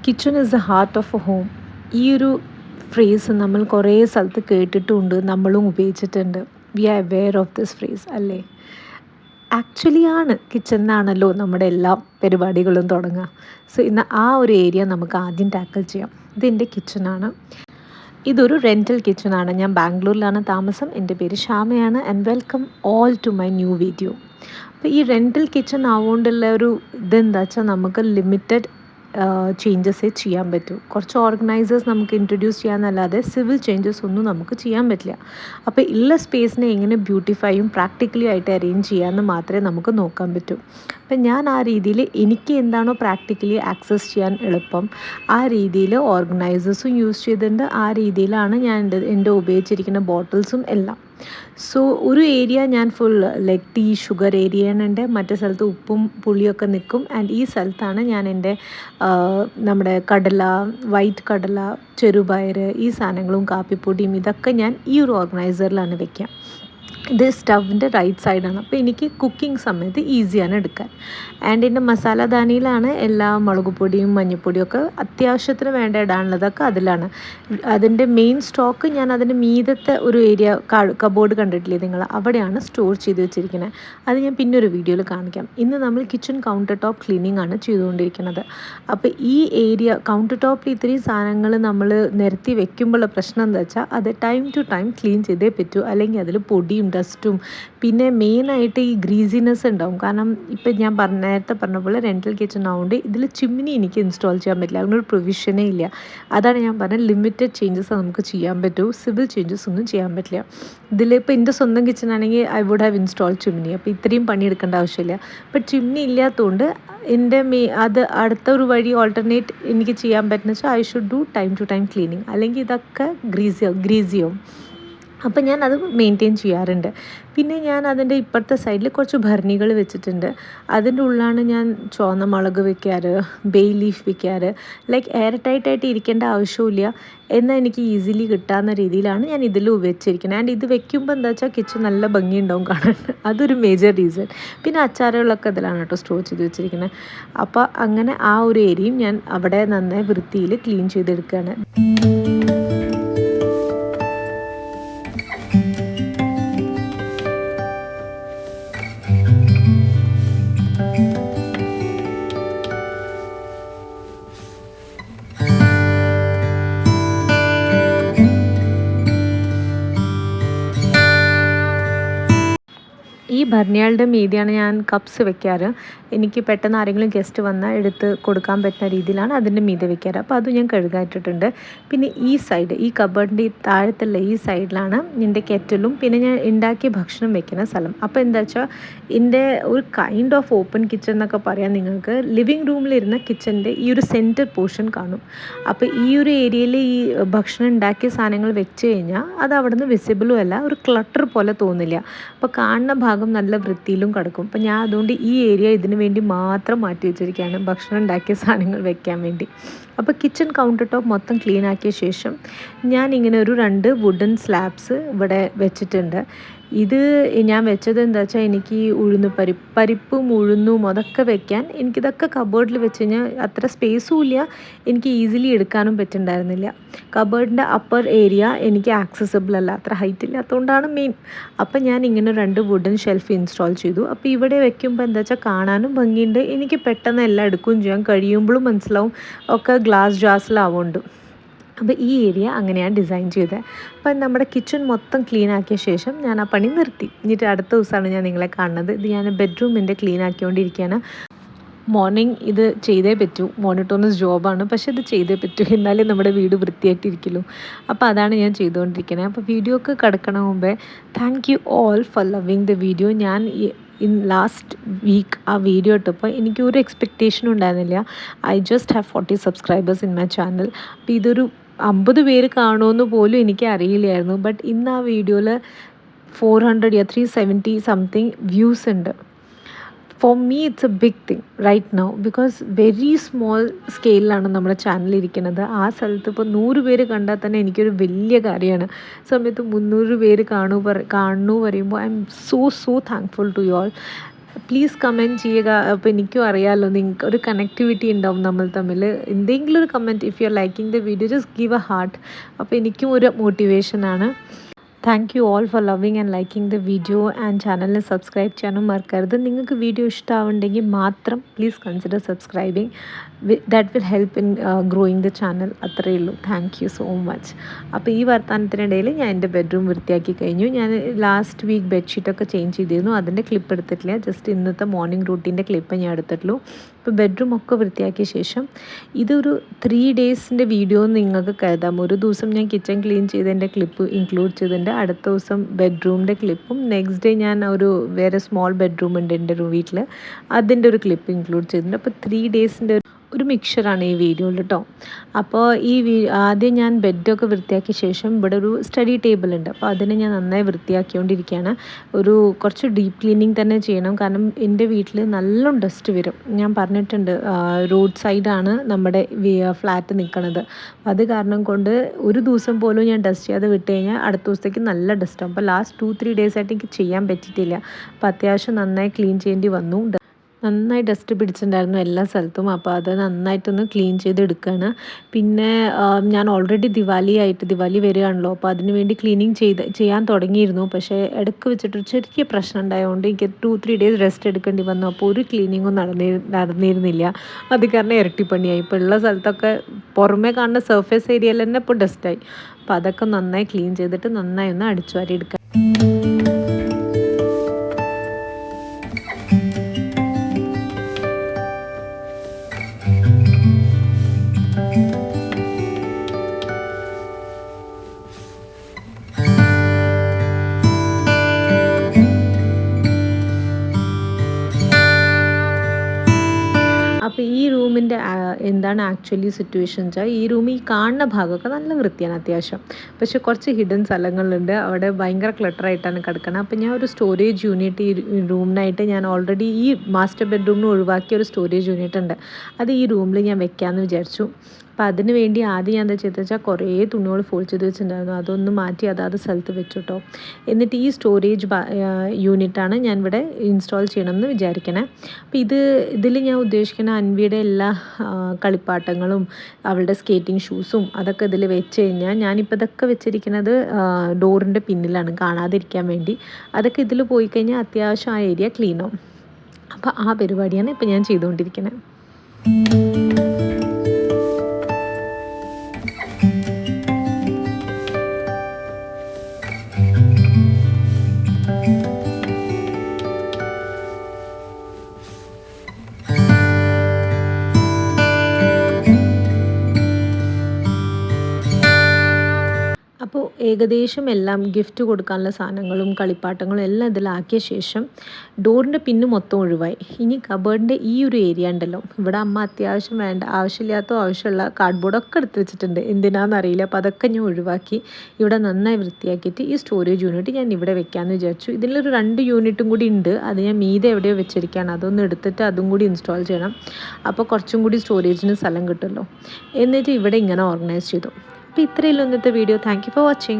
Kitchen is the heart of a home. ഈ ഒരു phrase നമ്മൾ കുറേ സ്ഥലത്ത് കേട്ടിട്ടുമുണ്ട്, നമ്മളും ഉപയോഗിച്ചിട്ടുണ്ട്. We are aware of this phrase അല്ലേ? ആക്ച്വലി ആണ്, കിച്ചണിനാണല്ലോ നമ്മുടെ എല്ലാ പരിപാടികളും തുടങ്ങുക. സോ ഇന്ന് ആ ഒരു ഏരിയ നമുക്ക് ആദ്യം ടാക്കിൾ ചെയ്യാം. ഇതെൻ്റെ കിച്ചണാണ്. ഇതൊരു റെൻ്റൽ കിച്ചണാണ്. ഞാൻ ബാംഗ്ലൂരിലാണ് താമസം. എൻ്റെ പേര് ശ്യാമയാണ്. And welcome all to my new video. അപ്പോൾ ഈ റെൻ്റൽ കിച്ചൺ ആവുകൊണ്ടുള്ള ഒരു ഇതെന്താ വെച്ചാൽ നമുക്ക് ലിമിറ്റഡ് ചേഞ്ചസേ ചെയ്യാൻ പറ്റൂ. കുറച്ച് ഓർഗനൈസേഴ്സ് നമുക്ക് ഇൻട്രൊഡ്യൂസ് ചെയ്യാമെന്നല്ലാതെ സിവിൽ ചേഞ്ചസ് ഒന്നും നമുക്ക് ചെയ്യാൻ പറ്റില്ല. അപ്പോൾ ഉള്ള സ്പേസിനെ എങ്ങനെ ബ്യൂട്ടിഫൈയും പ്രാക്ടിക്കലി ആയിട്ട് അറേഞ്ച് ചെയ്യാമെന്ന് മാത്രമേ നമുക്ക് നോക്കാൻ പറ്റൂ. അപ്പം ഞാൻ ആ രീതിയിൽ എനിക്ക് എന്താണോ പ്രാക്ടിക്കലി ആക്സസ് ചെയ്യാൻ എളുപ്പം ആ രീതിയിൽ ഓർഗനൈസേഴ്സും യൂസ് ചെയ്തിട്ടുണ്ട്. ആ രീതിയിലാണ് ഞാൻ എൻ്റെ ഉപയോഗിച്ചിരിക്കുന്ന ബോട്ടിൽസും എല്ലാം. സോ ഒരു ഏരിയ ഞാൻ ഫുൾ ലൈക്ക് ടീ ഷുഗർ ഏരിയയാണുണ്ട്. മറ്റേ സ്ഥലത്ത് ഉപ്പും പുളിയൊക്കെ നിൽക്കും. ആൻഡ് ഈ സ്ഥലത്താണ് ഞാൻ എൻ്റെ നമ്മുടെ കടല, വൈറ്റ് കടല, ചെറുപയർ, ഈ സാധനങ്ങളും കാപ്പിപ്പൊടിയും ഇതൊക്കെ ഞാൻ ഈ ഒരു ഓർഗനൈസറിലാണ് വെക്കുക. ഇത് സ്റ്റവിൻ്റെ റൈറ്റ് സൈഡാണ്. അപ്പോൾ എനിക്ക് കുക്കിംഗ് സമയത്ത് ഈസിയാണ് എടുക്കാൻ. ആൻഡ് എൻ്റെ മസാലദാനിയിലാണ് എല്ലാ മുളക് പൊടിയും മഞ്ഞൾപ്പൊടിയും ഒക്കെ അത്യാവശ്യത്തിന് വേണ്ട ഇടാനുള്ളതൊക്കെ അതിലാണ്. അതിൻ്റെ മെയിൻ സ്റ്റോക്ക് ഞാൻ അതിൻ്റെ മീതത്തെ ഒരു ഏരിയ കബോർഡ് കണ്ടിട്ടില്ലേ നിങ്ങൾ, അവിടെയാണ് സ്റ്റോർ ചെയ്ത് വെച്ചിരിക്കുന്നത്. അത് ഞാൻ പിന്നെ ഒരു വീഡിയോയിൽ കാണിക്കാം. ഇന്ന് നമ്മൾ കിച്ചൺ കൗണ്ടർ ടോപ്പ് ക്ലീനിങ് ആണ് ചെയ്തുകൊണ്ടിരിക്കുന്നത്. അപ്പോൾ ഈ ഏരിയ കൗണ്ടർ ടോപ്പിൽ ഇത്രയും സാധനങ്ങൾ നമ്മൾ നിരത്തി വെക്കുമ്പോഴുള്ള പ്രശ്നം എന്താ വെച്ചാൽ അത് ടൈം ടു ടൈം ക്ലീൻ ചെയ്തേ പറ്റൂ. അല്ലെങ്കിൽ അതിൽ പൊടിയും ഡസ്റ്റും പിന്നെ മെയിനായിട്ട് ഈ ഗ്രീസിനെസ് ഉണ്ടാവും. കാരണം ഇപ്പം ഞാൻ നേരത്തെ പറഞ്ഞ പോലെ റെൻ്റൽ കിച്ചൺ ആവുകൊണ്ട് ഇതിൽ ചിമ്മിനി എനിക്ക് ഇൻസ്റ്റാൾ ചെയ്യാൻ പറ്റില്ല. അതിനൊരു പ്രൊവിഷനേ ഇല്ല. അതാണ് ഞാൻ പറഞ്ഞത്, ലിമിറ്റഡ് ചേഞ്ചസ് നമുക്ക് ചെയ്യാൻ പറ്റൂ, സിവിൽ ചേഞ്ചസ് ഒന്നും ചെയ്യാൻ പറ്റില്ല. ഇതിലിപ്പോൾ എൻ്റെ സ്വന്തം കിച്ചൺ ആണെങ്കിൽ I would have install chimney. അപ്പോൾ ഇത്രയും പണിയെടുക്കേണ്ട ആവശ്യമില്ല. ബട്ട് ചിമ്മിനി ഇല്ലാത്തതുകൊണ്ട് എൻ്റെ അത് അടുത്ത ഒരു വഴി ഓൾട്ടർനേറ്റ് എനിക്ക് ചെയ്യാൻ പറ്റുന്ന വെച്ചാൽ I should do time to time cleaning. അല്ലെങ്കിൽ ഇതൊക്കെ ഗ്രീസിയാവും. അപ്പം ഞാൻ അത് മെയിൻറ്റെയിൻ ചെയ്യാറുണ്ട്. പിന്നെ ഞാൻ അതിൻ്റെ ഇപ്പുറത്തെ സൈഡിൽ കുറച്ച് ഭരണികൾ വെച്ചിട്ടുണ്ട്. അതിൻ്റെ ഉള്ളിലാണ് ഞാൻ ചുവന്ന മുളക് വെക്കാറ്, ബേ ലീഫ് വെക്കാറ്. ലൈക്ക് എയർ ടൈറ്റായിട്ട് ഇരിക്കേണ്ട ആവശ്യമില്ല, എന്നാൽ എനിക്ക് ഈസിലി കിട്ടാവുന്ന രീതിയിലാണ് ഞാൻ ഇതിൽ വെച്ചിരിക്കുന്നത്. ആൻഡ് ഇത് വെക്കുമ്പോൾ എന്താ വെച്ചാൽ കിച്ചൺ നല്ല ഭംഗിയുണ്ടാവും കാണാൻ. അതൊരു മേജർ റീസൺ. പിന്നെ അച്ചാറുകളൊക്കെ ഇതിലാണ് കേട്ടോ സ്റ്റോർ ചെയ്ത് വെച്ചിരിക്കുന്നത്. അപ്പോൾ അങ്ങനെ ആ ഒരു ഏരിയയും ഞാൻ അവിടെ നന്നായി വൃത്തിയിൽ ക്ലീൻ ചെയ്തെടുക്കുകയാണ്. ഈ ഭരണികളുടെ മീതിയാണ് ഞാൻ കപ്സ് വെക്കാറ്. എനിക്ക് പെട്ടെന്ന് ആരെങ്കിലും ഗസ്റ്റ് വന്നാൽ എടുത്ത് കൊടുക്കാൻ പറ്റുന്ന രീതിയിലാണ് അതിൻ്റെ മീതെ വെക്കാറ്. അപ്പോൾ അത് ഞാൻ കഴുകായിട്ടിട്ടുണ്ട്. പിന്നെ ഈ സൈഡ്, ഈ കബേർഡിൻ്റെ താഴത്തുള്ള ഈ സൈഡിലാണ് എൻ്റെ കെറ്റലും പിന്നെ ഞാൻ ഉണ്ടാക്കിയ ഭക്ഷണം വെക്കുന്ന സ്ഥലം. അപ്പോൾ എന്താ വെച്ചാൽ എൻ്റെ ഒരു കൈൻഡ് ഓഫ് ഓപ്പൺ കിച്ചൺ എന്നൊക്കെ പറയാം. നിങ്ങൾക്ക് ലിവിങ് റൂമിലിരുന്ന കിച്ചൻ്റെ ഈ ഒരു സെൻറ്റർ പോർഷൻ കാണും. അപ്പോൾ ഈ ഒരു ഏരിയയിൽ ഈ ഭക്ഷണം ഉണ്ടാക്കിയ സാധനങ്ങൾ വെച്ച് കഴിഞ്ഞാൽ അത് അവിടെ നിന്ന് വിസിബിളും അല്ല, ഒരു ക്ലട്ടർ പോലെ തോന്നില്ല. അപ്പോൾ കാണുന്ന ഭാഗം നല്ല വൃത്തിയിലും കിടക്കും. അപ്പോൾ ഞാൻ അതുകൊണ്ട് ഈ ഏരിയ ഇതിന് വേണ്ടി മാത്രം മാറ്റി വെച്ചിരിക്കുകയാണ്, ഭക്ഷണം ഉണ്ടാക്കിയ സാധനങ്ങൾ വെക്കാൻ വേണ്ടി. അപ്പോൾ കിച്ചൺ കൗണ്ടർ ടോപ്പ് മൊത്തം ക്ലീൻ ആക്കിയ ശേഷം ഞാൻ ഇങ്ങനെ ഒരു 2 വുഡൻ സ്ലാബ്സ് ഇവിടെ വെച്ചിട്ടുണ്ട്. ഇത് ഞാൻ വെച്ചത് എന്താ വെച്ചാൽ എനിക്ക് പരിപ്പും ഉഴുന്നും അതൊക്കെ വെക്കാൻ എനിക്കിതൊക്കെ കബേർഡിൽ വെച്ച് കഴിഞ്ഞാൽ അത്ര സ്പേസും ഇല്ല, എനിക്ക് ഈസിലി എടുക്കാനും പറ്റുന്നുണ്ടായിരുന്നില്ല. കബേർഡിൻ്റെ അപ്പർ ഏരിയ എനിക്ക് ആക്സസിബിൾ അല്ല, അത്ര ഹൈറ്റ് ഇല്ലാത്തതുകൊണ്ടാണ് മെയിൻ. അപ്പം ഞാൻ ഇങ്ങനെ 2 വുഡൻ ഷെൽഫ് ഇൻസ്റ്റാൾ ചെയ്തു. അപ്പോൾ ഇവിടെ വെക്കുമ്പോൾ എന്താ വെച്ചാൽ കാണാനും ഭംഗിയുണ്ട്, എനിക്ക് പെട്ടെന്ന് എല്ലാം എടുക്കുകയും ചെയ്യാൻ കഴിയുമ്പോഴും മനസ്സിലാവും ഒക്കെ ഗ്ലാസ് ജാസിലാവുന്നുണ്ട്. അപ്പോൾ ഈ ഏരിയ അങ്ങനെയാണ് ഡിസൈൻ ചെയ്തത്. അപ്പം നമ്മുടെ കിച്ചൺ മൊത്തം ക്ലീൻ ആക്കിയ ശേഷം ഞാൻ ആ പണി നിർത്തി. എന്നിട്ട് അടുത്ത ദിവസമാണ് ഞാൻ നിങ്ങളെ കാണുന്നത്. ഇത് ഞാൻ ബെഡ്റൂമിൻ്റെ ക്ലീൻ ആക്കിക്കൊണ്ടിരിക്കുകയാണ്. മോർണിംഗ് ഇത് ചെയ്തേ പറ്റൂ, മോണിറ്റോണസ് ജോബാണ്, പക്ഷേ ഇത് ചെയ്തേ പറ്റൂ, എന്നാലേ നമ്മുടെ വീട് വൃത്തിയായിട്ടിരിക്കുള്ളൂ. അപ്പോൾ അതാണ് ഞാൻ ചെയ്തുകൊണ്ടിരിക്കുന്നത്. അപ്പോൾ വീഡിയോക്ക് കിടക്കണ മുമ്പേ thank you all for loving the video. ഞാൻ ലാസ്റ്റ് വീക്ക് ആ വീഡിയോ ഇട്ടപ്പോൾ എനിക്ക് ഒരു എക്സ്പെക്റ്റേഷനും ഉണ്ടായിരുന്നില്ല. I just have 40 subscribers in my channel. അപ്പോൾ ഇതൊരു 50 പേര് കാണുമെന്ന് പോലും എനിക്ക് അറിയില്ലായിരുന്നു. ബട്ട് ഇന്ന് ആ വീഡിയോയിൽ 400 370 സംതിങ് വ്യൂസ് ഉണ്ട്. For me it's a big thing right now, because very small സ്കെയിലാണ് നമ്മുടെ ചാനൽ ഇരിക്കുന്നത്. ആ സ്ഥലത്ത് ഇപ്പോൾ 100 പേര് കണ്ടാൽ തന്നെ എനിക്കൊരു വലിയ കാര്യമാണ്. സമയത്ത് 300 പേര് കാണുന്നു പറയുമ്പോൾ I am so thankful to you all. Please comment ചെയ്യുക. അപ്പോൾ എനിക്കും അറിയാമല്ലോ നിങ്ങൾക്ക് ഒരു കണക്ടിവിറ്റി ഉണ്ടാവും നമ്മൾ തമ്മിൽ. എന്തെങ്കിലും ഒരു comment, if you are liking the video just give a heart. അപ്പോൾ എനിക്കും ഒരു മോട്ടിവേഷനാണ്. Thank you all for loving and liking the video and ചാനലിനെ സബ്സ്ക്രൈബ് ചെയ്യാനും മറക്കരുത്. നിങ്ങൾക്ക് വീഡിയോ ഇഷ്ടമാവുണ്ടെങ്കിൽ മാത്രം please consider subscribing. That will help in growing the channel. അത്രയേ ഉള്ളൂ. Thank you so much. അപ്പോൾ ഈ വർത്തമാനത്തിനിടയിൽ ഞാൻ എൻ്റെ ബെഡ്റൂം വൃത്തിയാക്കി കഴിഞ്ഞു. ഞാൻ ലാസ്റ്റ് വീക്ക് ബെഡ്ഷീറ്റൊക്കെ ചേഞ്ച് ചെയ്തിരുന്നു. അതിൻ്റെ ക്ലിപ്പ് എടുത്തിട്ടില്ല. ജസ്റ്റ് ഇന്നത്തെ മോർണിംഗ് റൂട്ടീൻ്റെ ക്ലിപ്പ് ഞാൻ എടുത്തിട്ടുള്ളൂ. ഇപ്പോൾ ബെഡ്റൂം ഒക്കെ വൃത്തിയാക്കിയ ശേഷം ഇതൊരു 3 ഡേയ്സിൻ്റെ വീഡിയോ എന്ന് നിങ്ങൾക്ക് കരുതാം. ഒരു ദിവസം ഞാൻ കിച്ചൺ ക്ലീൻ ചെയ്തതിൻ്റെ ക്ലിപ്പ് ഇൻക്ലൂഡ് ചെയ്തിട്ടുണ്ട്. അടുത്ത ദിവസം ബെഡ്റൂമിൻ്റെ ക്ലിപ്പും, നെക്സ്റ്റ് ഡേ ഞാൻ ഒരു വേറെ സ്മോൾ ബെഡ്റൂം ഉണ്ട് എൻ്റെ ഒരു വീട്ടിൽ, അതിൻ്റെ ഒരു ക്ലിപ്പ് ഇൻക്ലൂഡ് ചെയ്തിട്ടുണ്ട്. അപ്പോൾ 3 ഡേയ്സിൻ്റെ ഒരു മിക്സറാണ് ഈ വീഡിയോയിൽ കേട്ടോ. അപ്പോൾ ആദ്യം ഞാൻ ബെഡൊക്കെ വൃത്തിയാക്കിയ ശേഷം ഇവിടെ ഒരു സ്റ്റഡി ടേബിൾ ഉണ്ട്. അപ്പോൾ അതിനെ ഞാൻ നന്നായി വൃത്തിയാക്കിക്കൊണ്ടിരിക്കുകയാണ്. കുറച്ച് ഡീപ്പ് ക്ലീനിങ് തന്നെ ചെയ്യണം. കാരണം എൻ്റെ വീട്ടിൽ നല്ല ഡസ്റ്റ് വരും. ഞാൻ പറഞ്ഞിട്ടുണ്ട്, റോഡ് സൈഡാണ് നമ്മുടെ ഫ്ലാറ്റ് നിൽക്കുന്നത്. അത് കാരണം കൊണ്ട് ഒരു ദിവസം പോലും ഞാൻ ഡസ്റ്റ് ചെയ്യാതെ വിട്ട് കഴിഞ്ഞാൽ അടുത്ത ദിവസത്തേക്ക് നല്ല ഡസ്റ്റാവും. അപ്പോൾ ലാസ്റ്റ് 2-3 ഡേയ്സായിട്ട് എനിക്ക് ചെയ്യാൻ പറ്റിയിട്ടില്ല. അപ്പോൾ അത്യാവശ്യം നന്നായി ക്ലീൻ ചെയ്യേണ്ടി വന്നു. നന്നായി ഡസ്റ്റ് പിടിച്ചിട്ടുണ്ടായിരുന്നു എല്ലാ സ്ഥലത്തും. അപ്പോൾ അത് നന്നായിട്ടൊന്ന് ക്ലീൻ ചെയ്തെടുക്കുകയാണ്. പിന്നെ ഞാൻ ഓൾറെഡി ദിവാലി വരികയാണല്ലോ, അപ്പോൾ അതിന് വേണ്ടി ക്ലീനിങ് ചെയ്യാൻ തുടങ്ങിയിരുന്നു. പക്ഷേ ഇടയ്ക്ക് വെച്ചിട്ട് ചെറിയ പ്രശ്നം ഉണ്ടായതുകൊണ്ട് എനിക്ക് 2-3 ഡേയ്സ് റെസ്റ്റ് എടുക്കേണ്ടി വന്നു. അപ്പോൾ ഒരു ക്ലീനിങ്ങും നടന്നിരുന്നില്ല. അത് കാരണം ഇരട്ടിപ്പണിയായി. ഇപ്പോൾ ഉള്ള സ്ഥലത്തൊക്കെ പുറമേ കാണുന്ന സർഫേസ് ഏരിയയിൽ തന്നെ ഇപ്പോൾ ഡസ്റ്റായി. അപ്പോൾ അതൊക്കെ നന്നായി ക്ലീൻ ചെയ്തിട്ട് നന്നായി ഒന്ന് അടിച്ചു വാരി എടുക്കാം. അപ്പോൾ ഈ റൂമിൻ്റെ എന്താണ് ആക്ച്വലി സിറ്റുവേഷൻ വെച്ചാൽ, ഈ റൂം ഈ കാണുന്ന ഭാഗമൊക്കെ നല്ല വൃത്തിയാണ് അത്യാവശ്യം. പക്ഷേ കുറച്ച് ഹിഡൻ സ്ഥലങ്ങളുണ്ട്. അവിടെ ഭയങ്കര ക്ലട്ടറായിട്ടാണ് കിടക്കുന്നത്. അപ്പോൾ ഞാൻ ഒരു സ്റ്റോറേജ് യൂണിറ്റ് ഈ റൂമിനായിട്ട് ഞാൻ ഓൾറെഡി ഈ മാസ്റ്റർ ബെഡ്റൂമിന് ഒഴിവാക്കിയ ഒരു സ്റ്റോറേജ് യൂണിറ്റ് ഉണ്ട്. അത് ഈ റൂമിൽ ഞാൻ വെക്കാമെന്ന് വിചാരിച്ചു. അപ്പോൾ അതിന് വേണ്ടി ആദ്യം ഞാൻ എന്താ ചെയ്തത് വെച്ചാൽ കുറേ തുണികൾ ഫോൾഡ് ചെയ്ത് വെച്ചിട്ടുണ്ടായിരുന്നു. അതൊന്ന് മാറ്റി അതാത് സ്ഥലത്ത് വെച്ചു കേട്ടോ. എന്നിട്ട് ഈ സ്റ്റോറേജ് യൂണിറ്റാണ് ഞാൻ ഇവിടെ ഇൻസ്റ്റാൾ ചെയ്യണമെന്ന് വിചാരിക്കണേ. അപ്പോൾ ഇതിൽ ഞാൻ ഉദ്ദേശിക്കുന്ന അൻവിയുടെ എല്ലാ കളിപ്പാട്ടങ്ങളും അവളുടെ സ്കേറ്റിംഗ് ഷൂസും അതൊക്കെ ഇതിൽ വെച്ച് കഴിഞ്ഞാൽ, ഞാനിപ്പോൾ ഇതൊക്കെ വെച്ചിരിക്കുന്നത് ഡോറിൻ്റെ പിന്നിലാണ് കാണാതിരിക്കാൻ വേണ്ടി. അതൊക്കെ ഇതിൽ പോയി കഴിഞ്ഞാൽ അത്യാവശ്യം ആ ഏരിയ ക്ലീനാവും. അപ്പോൾ ആ പരിപാടിയാണ് ഇപ്പോൾ ഞാൻ ചെയ്തുകൊണ്ടിരിക്കുന്നത്. അപ്പോൾ ഏകദേശം എല്ലാം ഗിഫ്റ്റ് കൊടുക്കാനുള്ള സാധനങ്ങളും കളിപ്പാട്ടങ്ങളും എല്ലാം ഇതിലാക്കിയ ശേഷം ഡോറിൻ്റെ പിന്ന് മൊത്തം ഒഴിവായി. ഇനി കബേർഡിൻ്റെ ഈ ഒരു ഏരിയ ഉണ്ടല്ലോ, ഇവിടെ അമ്മ അത്യാവശ്യം ആവശ്യമുള്ള കാർഡ്ബോർഡൊക്കെ എടുത്ത് വെച്ചിട്ടുണ്ട്. എന്തിനാണെന്നറിയില്ല. അപ്പോൾ അതൊക്കെ ഞാൻ ഒഴിവാക്കി ഇവിടെ നന്നായി വൃത്തിയാക്കിയിട്ട് ഈ സ്റ്റോറേജ് യൂണിറ്റ് ഞാൻ ഇവിടെ വെക്കാമെന്ന് വിചാരിച്ചു. ഇതിലൊരു 2 യൂണിറ്റും കൂടി ഉണ്ട്. അത് ഞാൻ മീതെ എവിടെയോ വെച്ചിരിക്കുകയാണ്. അതൊന്ന് എടുത്തിട്ട് അതും കൂടി ഇൻസ്റ്റാൾ ചെയ്യണം. അപ്പോൾ കുറച്ചും കൂടി സ്റ്റോറേജിന് സ്ഥലം കിട്ടുമല്ലോ. എന്നിട്ട് ഇവിടെ ഇങ്ങനെ ഓർഗനൈസ് ചെയ്തു. അപ്പോൾ ഇത്രയേ ഉള്ളൂ ഇന്നത്തെ video. Thank you for watching.